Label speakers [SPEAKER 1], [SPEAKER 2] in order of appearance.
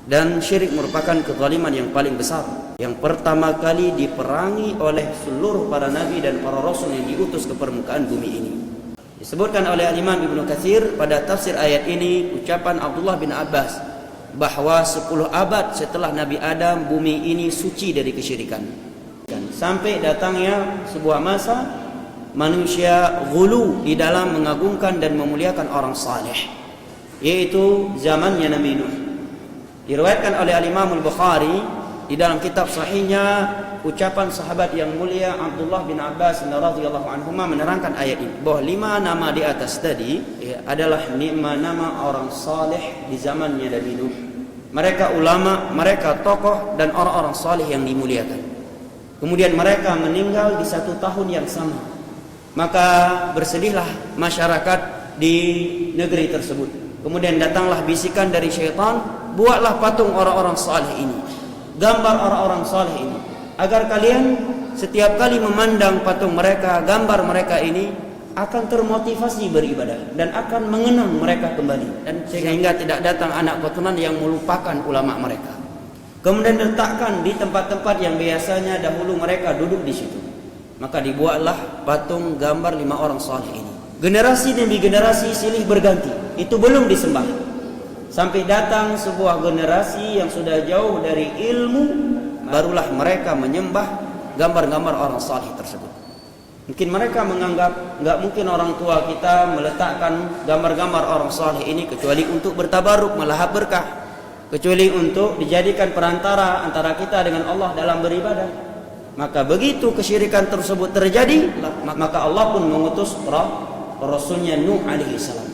[SPEAKER 1] Dan syirik merupakan kezaliman yang paling besar, yang pertama kali diperangi oleh seluruh para nabi dan para rasul yang diutus ke permukaan bumi ini. Disebutkan oleh Imam Ibnu Katsir pada tafsir ayat ini, ucapan Abdullah bin Abbas bahwa 10 abad setelah Nabi Adam bumi ini suci dari kesyirikan. Sampai datangnya sebuah masa manusia ghulu di dalam mengagungkan dan memuliakan orang saleh, yaitu zamannya Nabi Nuh. Diriwayatkan oleh Imam Al-Bukhari di dalam kitab sahihnya, ucapan sahabat yang mulia Abdullah bin Abbas radhiyallahu anhuma menerangkan ayat ini bahwa 5 nama di atas tadi adalah 5 nama orang saleh di zamannya Nabi Nuh. Mereka ulama, mereka tokoh dan orang-orang saleh yang dimuliakan. Kemudian mereka meninggal di 1 tahun yang sama. Maka bersedihlah masyarakat di negeri tersebut. Kemudian datanglah bisikan dari syaitan, buatlah patung orang-orang saleh ini, gambar orang-orang saleh ini, agar kalian setiap kali memandang patung mereka, gambar mereka ini, akan termotivasi beribadah dan akan mengenang mereka kembali, dan sehingga tidak datang anak keturunan yang melupakan ulama mereka. Kemudian letakkan di tempat-tempat yang biasanya dahulu mereka duduk di situ. Maka dibuatlah patung gambar 5 orang saleh ini. Generasi demi generasi silih berganti, itu belum disembah. Sampai datang sebuah generasi yang sudah jauh dari ilmu, barulah mereka menyembah gambar-gambar orang saleh tersebut. Mungkin mereka menganggap nggak mungkin orang tua kita meletakkan gambar-gambar orang saleh ini kecuali untuk bertabaruk, melahap berkah, kecuali untuk dijadikan perantara antara kita dengan Allah dalam beribadah. Maka begitu kesyirikan tersebut terjadi, maka Allah pun mengutus Rasulnya Nuh alaihi salam.